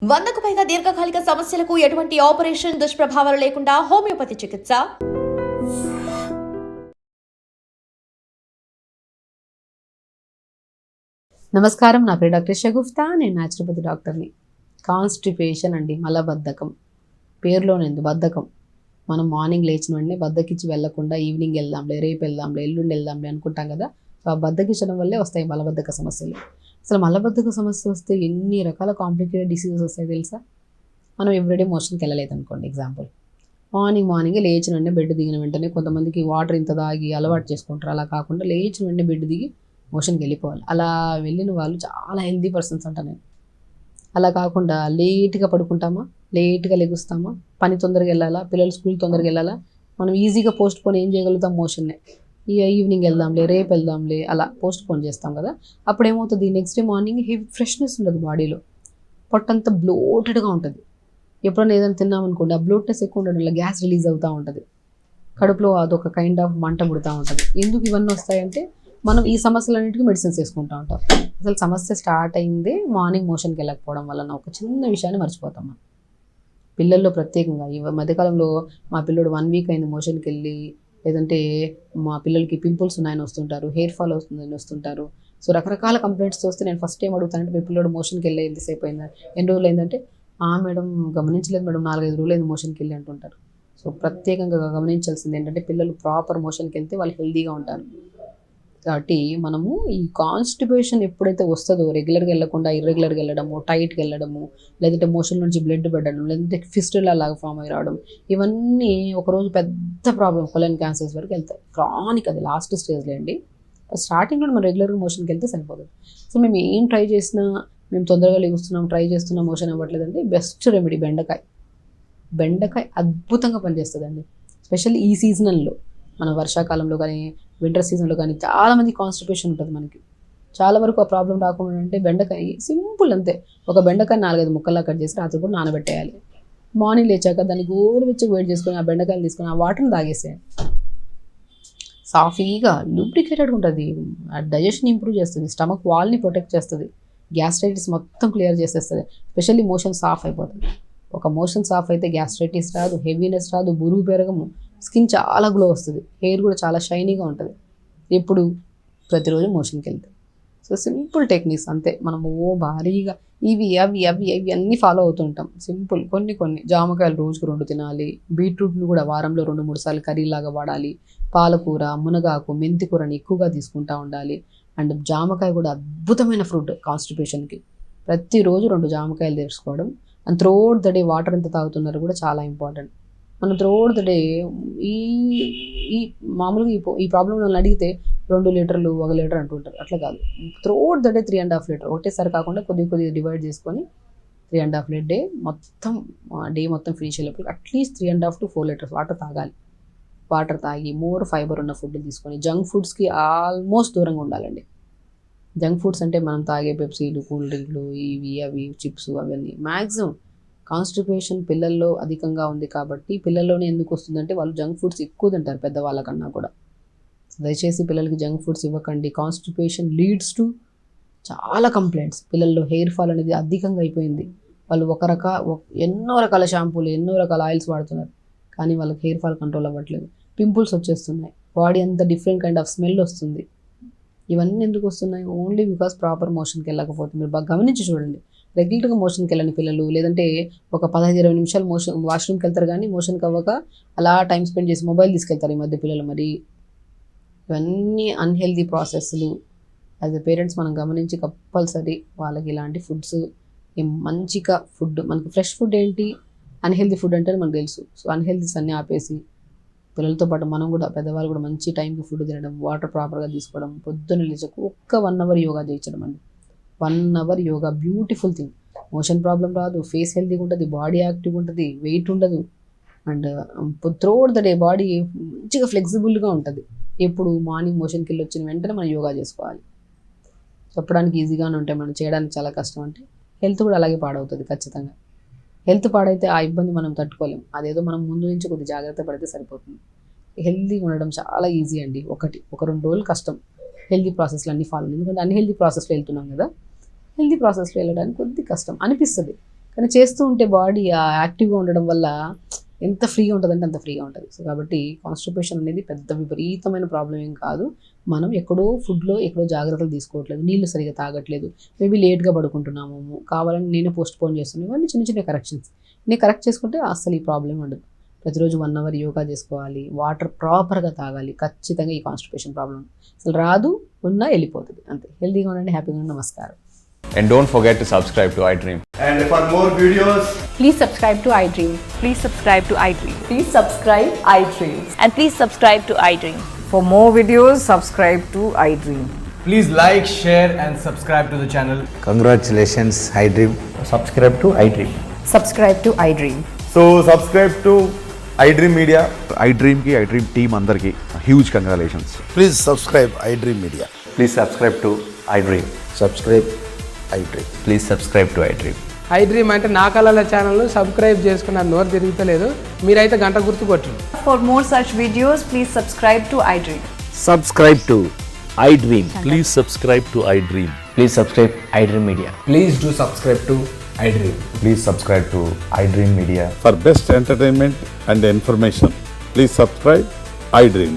100కు పైగా దీర్ఘకాలిక సమస్యలకు ఎటువంటి ఆపరేషన్ దుష్ప్రభావాలు లేకుండా హోమియోపతి చికిత్స. నమస్కారం, నా పేరు డాక్టర్ షగుఫ్తా. నేను న్యాచురోపతి డాక్టర్ని. కాన్స్టిపేషన్ అండి, మలబద్ధకం. పేరులోనేందు బద్ధకం. మనం మార్నింగ్ లేచిన వెంటనే బద్దకిచ్చి వెళ్లకుండా ఈవినింగ్ వెళ్దాంలే, రేపు వెళ్దాంలే, ఎల్లుండి వెళ్దాంలే అనుకుంటాం కదా. సో ఆ బద్దకిచ్చడం వల్లే వస్తాయి మలబద్ధక సమస్యలు. అసలు మలబద్ధక సమస్య వస్తే ఎన్ని రకాల కాంప్లికేటెడ్ డిసీజెస్ వస్తాయి తెలుసా? మనం ఎవ్రీడే మోషన్కి వెళ్ళలేదు అనుకోండి, ఎగ్జాంపుల్. మార్నింగే లేచిన వెంటనే బెడ్ దిగిన వెంటనే కొంతమందికి వాటర్ ఇంత దాగి అలవాటు చేసుకుంటారు. అలా కాకుండా లేచిన వెంటనే బెడ్ దిగి మోషన్కి వెళ్ళిపోవాలి. అలా వెళ్ళిన వాళ్ళు చాలా హెల్దీ పర్సన్స్ అంట నేను. అలా కాకుండా లేట్గా పడుకుంటామా, లేట్గా లెగుస్తామా, పని తొందరగా వెళ్ళాలా, పిల్లలు స్కూల్ తొందరగా వెళ్ళాలా, మనం ఈజీగా పోస్ట్ పోన్ ఏం చేయగలుగుతాం? మోషన్నే. ఈవినింగ్ వెళ్దాంలే, రేపు వెళ్దాంలే, అలా పోస్ట్ పోన్ చేస్తాం కదా. అప్పుడు ఏమవుతుంది? Next day morning heavy freshness ఉండదు బాడీలో. పొట్టంతా బ్లోటెడ్గా ఉంటుంది. ఎప్పుడైనా ఏదైనా తిన్నామనుకోండి, ఆ బ్లోట్నెస్ ఎక్కువ ఉండడం వల్ల గ్యాస్ రిలీజ్ అవుతూ ఉంటుంది. కడుపులో అదొక కైండ్ ఆఫ్ మంట పుడుతూ ఉంటుంది. ఎందుకు ఇవన్నీ వస్తాయంటే మనం ఈ సమస్యలన్నిటికీ మెడిసిన్స్ వేసుకుంటూ ఉంటాం. అసలు సమస్య స్టార్ట్ అయిందే మార్నింగ్ మోషన్కి వెళ్ళకపోవడం వలన. ఒక చిన్న విషయాన్ని మర్చిపోతాం మనం. పిల్లల్లో ప్రత్యేకంగా ఈ మధ్యకాలంలో మా పిల్లడు 1 వీక్ అయింది మోషన్కి వెళ్ళి, లేదంటే మా పిల్లలకి పింపుల్స్ ఉన్నాయని వస్తుంటారు, హెయిర్ ఫాల్ వస్తుందని వస్తుంటారు. సో రకరకాల కంప్లైంట్స్ వస్తే నేను ఫస్ట్ ఏం అడుగుతానంటే, మీ పిల్లడు మోషన్కి వెళ్ళి ఎంతసేపు అయిందా, ఎన్ని రోజులు అయిందంటే, మేడం గమనించలేదు మేడం, 4-5 రోజులు అయింది మోషన్కి వెళ్ళి అంటుంటారు. సో ప్రత్యేకంగా గమనించాల్సింది ఏంటంటే, పిల్లలు ప్రాపర్ మోషన్కి వెళ్తే వాళ్ళు హెల్తీగా ఉంటారు. కాబట్టి మనము ఈ కాన్స్టిపేషన్ ఎప్పుడైతే వస్తుందో, రెగ్యులర్గా వెళ్ళకుండా ఇర్రెగ్యులర్గా వెళ్ళడము, టైట్గా వెళ్ళడము, లేదంటే మోషన్ నుంచి బ్లడ్ పడడం, లేదంటే ఫిస్టులా లాగా ఫామ్ అయి రావడం, ఇవన్నీ ఒకరోజు పెద్ద ప్రాబ్లం, కొలన్ క్యాన్సర్స్ వరకు వెళ్తాయి. క్రానిక్, అది లాస్ట్ స్టేజ్లో అండి. స్టార్టింగ్లో మనం రెగ్యులర్గా మోషన్కి వెళ్తే సరిపోతుంది. సో మేము ఏం ట్రై చేసినా, మేము తొందరగా లెగుస్తున్నాం, ట్రై చేస్తున్నాం, మోషన్ అవ్వట్లేదండి, బెస్ట్ రెమెడీ బెండకాయ అద్భుతంగా పనిచేస్తుందండి. స్పెషల్లీ ఈ సీజనల్లో, మన వర్షాకాలంలో కానీ వింటర్ సీజన్లో కానీ చాలామంది కాన్స్టిపేషన్ ఉంటుంది మనకి. చాలా వరకు ఆ ప్రాబ్లం రాకుండా అంటే బెండకాయ సింపుల్ అంతే. ఒక బెండకాయ 4-5 ముక్కల్లా కట్ చేసి రాత్రి కూడా నానబెట్టేయాలి. మార్నింగ్ లేచాక దాన్ని గోరువెచ్చగా వేడి చేసుకొని ఆ బెండకాయలు తీసుకొని ఆ వాటర్ని తాగేసేయాలి. సాఫీగా లూబ్రికేటెడ్గా ఉంటుంది. ఆ డైజెషన్ ఇంప్రూవ్ చేస్తుంది, స్టమక్ వాల్ని ప్రొటెక్ట్ చేస్తుంది, గ్యాస్ట్రైటిస్ మొత్తం క్లియర్ చేసేస్తుంది. స్పెషల్లీ మోషన్ సాఫ్ అయిపోతుంది. ఒక మోషన్ సాఫ్ అయితే గ్యాస్ట్రైటిస్ రాదు, హెవీనెస్ రాదు, బురుగు పెరగము, స్కిన్ చాలా గ్లో వస్తుంది, హెయిర్ కూడా చాలా షైనీగా ఉంటుంది ఎప్పుడు ప్రతిరోజు మోషన్కి వెళ్తే. సో సింపుల్ టెక్నిక్స్ అంతే. మనము భారీగా ఇవి అవి అన్నీ ఫాలో అవుతుంటాం. సింపుల్ కొన్ని జామకాయలు రోజుకు 2 తినాలి. బీట్రూట్ని కూడా వారంలో 2-3 సార్లు కర్రీలాగా వాడాలి. పాలకూర, మునగాకు, మెంతి కూరని ఎక్కువగా తీసుకుంటూ ఉండాలి. అండ్ జామకాయ కూడా అద్భుతమైన ఫ్రూట్ కాన్స్టిపేషన్కి. ప్రతిరోజు 2 జామకాయలు తీసుకోవడం. And throughout the day water ఎంత తాగుతున్నారు కూడా చాలా ఇంపార్టెంట్. మనం త్రూఅవుట్ ద డే ఈ మామూలుగా ఈ ప్రాబ్లం వాళ్ళని అడిగితే 2 లీటర్లు 1 లీటర్ అంటుంటారు. అట్లా కాదు, త్రూఅవుట్ ద డే 3.5 లీటర్, ఒకటేసారి కాకుండా కొద్దిగా డివైడ్ చేసుకొని 3.5 లీటర్ డే మొత్తం ఫినిష్ అయ్యేటప్పుడు అట్లీస్ట్ 3.5 to 4 లీటర్స్ వాటర్ తాగాలి. వాటర్ తాగి మోర్ ఫైబర్ ఉన్న ఫుడ్ తీసుకొని, జంక్ ఫుడ్స్కి ఆల్మోస్ట్ దూరంగా ఉండాలండి. జంక్ ఫుడ్స్ అంటే మనం తాగే పెప్సీలు, కూల్ డ్రింక్లు, ఇవి అవి చిప్స్, అవన్నీ మ్యాక్సిమం. కాన్స్టిపేషన్ పిల్లల్లో అధికంగా ఉంది కాబట్టి, పిల్లల్లోనే ఎందుకు వస్తుందంటే వాళ్ళు జంక్ ఫుడ్స్ ఎక్కువ తింటారు పెద్దవాళ్ళకన్నా కూడా. దయచేసి పిల్లలకి జంక్ ఫుడ్స్ ఇవ్వకండి. కాన్స్టిపేషన్ లీడ్స్ టు చాలా కంప్లైంట్స్. పిల్లల్లో హెయిర్ ఫాల్ అనేది అధికంగా అయిపోయింది. వాళ్ళు ఎన్నో రకాల షాంపూలు, ఎన్నో రకాల ఆయిల్స్ వాడుతున్నారు, కానీ వాళ్ళకి హెయిర్ ఫాల్ కంట్రోల్ అవ్వట్లేదు. పింపుల్స్ వచ్చేస్తున్నాయి, బాడీ అంతా డిఫరెంట్ కైండ్ ఆఫ్ స్మెల్ వస్తుంది. ఇవన్నీ ఎందుకు వస్తున్నాయి? ఓన్లీ బికాస్ ప్రాపర్ మోషన్కి వెళ్ళకపోతే. మీరు బాగా గమనించి చూడండి. రెగ్యులర్గా మోషన్కి వెళ్ళని పిల్లలు, లేదంటే ఒక 15-20 నిమిషాలు వాష్రూమ్కి వెళ్తారు, కానీ మోషన్కి అవ్వక అలా టైం స్పెండ్ చేసి మొబైల్ తీసుకెళ్తారు ఈ మధ్య పిల్లలు. మరి ఇవన్నీ అన్హెల్దీ ప్రాసెస్లు. యాజ్ ఎ పేరెంట్స్ మనం గమనించి కంపల్సరీ వాళ్ళకి ఇలాంటి ఫుడ్స్, మంచిగా ఫుడ్, మనకి ఫ్రెష్ ఫుడ్ ఏంటి, అన్హెల్దీ ఫుడ్ అంటే మనకు తెలుసు. సో అన్హెల్దీస్ అన్నీ ఆపేసి పిల్లలతో పాటు మనం కూడా, పెద్దవాళ్ళు కూడా మంచి టైంకి ఫుడ్ తినడం, వాటర్ ప్రాపర్గా తీసుకోవడం, పొద్దున్న లేచకు ఒక్క 1 అవర్ యోగా చేయించడం అండి. 1 hour yoga beautiful thing. Motion problem రాదు, ఫేస్ హెల్తీగా ఉంటుంది, బాడీ యాక్టివ్గా ఉంటుంది, వెయిట్ ఉండదు, and throughout the day body మంచిగా ఫ్లెక్సిబుల్గా ఉంటుంది. ఎప్పుడు మార్నింగ్ మోషన్కి వెళ్ళి వచ్చిన వెంటనే మనం యోగా చేసుకోవాలి. చెప్పడానికి ఈజీగానే ఉంటాయి, మనం చేయడానికి చాలా కష్టం. అంటే హెల్త్ కూడా అలాగే పాడవుతుంది ఖచ్చితంగా. హెల్త్ పాడైతే ఆ ఇబ్బంది మనం తట్టుకోలేం. అదేదో మనం ముందు నుంచి కొద్ది జాగ్రత్త పడితే సరిపోతుంది. హెల్తీగా ఉండడం చాలా ఈజీ అండి. ఒక 2 రోజులు కష్టం హెల్తీ ప్రాసెస్లు అన్నీ ఫాలో, ఎందుకంటే అన్హెల్తీ ప్రాసెస్లో వెళ్తున్నాం కదా. హెల్తీ ప్రాసెస్లో వెళ్ళడానికి కొద్ది కష్టం అనిపిస్తుంది, కానీ చేస్తూ ఉంటే బాడీ యాక్టివ్గా ఉండడం వల్ల ఎంత ఫ్రీగా ఉంటుందంటే అంత ఫ్రీగా ఉంటుంది. సో కాబట్టి కాన్స్టిపేషన్ అనేది పెద్ద విపరీతమైన ప్రాబ్లం ఏం కాదు. మనం ఎక్కడో ఫుడ్లో ఎక్కడో జాగ్రత్తలు తీసుకోవట్లేదు, నీళ్ళు సరిగా తాగట్లేదు, మేబీ లేట్గా పడుకుంటున్నాము, కావాలని నేనే పోస్ట్ పోన్ చేస్తున్నాను, ఇవన్నీ చిన్న చిన్న కరెక్షన్స్. నేను కరెక్ట్ చేసుకుంటే అసలు ఈ ప్రాబ్లం ఉండదు. ప్రతిరోజు 1 hour యోగా చేసుకోవాలి, వాటర్ ప్రాపర్గా తాగాలి, ఖచ్చితంగా ఈ కాన్స్టిపేషన్ ప్రాబ్లం అసలు రాదు, ఉన్నా వెళ్ళిపోతుంది అంతే. హెల్తీగా ఉండండి, హ్యాపీగా ఉండండి. నమస్కారం. And don't forget to subscribe to iDream. And for more videos, Please subscribe to iDream. Please subscribe to iDream. Please subscribe iDream. And please subscribe to iDream. For more videos, subscribe to iDream. please like, share and subscribe to the channel. Congratulations, iDream. Subscribe to iDream. Subscribe to iDream. So subscribe to iDream Media. iDream की iDream team अंदर की huge congratulations. Please subscribe iDream Media. Please subscribe to iDream. Subscribe iDream. Please subscribe to iDream. iDream అంటే నా కళల ఛానల్ను subscribe చేసుకున్న నోరు తిరుగుతలేదు, మీరైతే గంట గుర్తు కొట్టండి. For more such videos, please subscribe to iDream. Subscribe to iDream. Please subscribe to iDream. Please subscribe iDream Media. Please do subscribe to iDream. Please subscribe to iDream Media. For best entertainment and information, please subscribe iDream.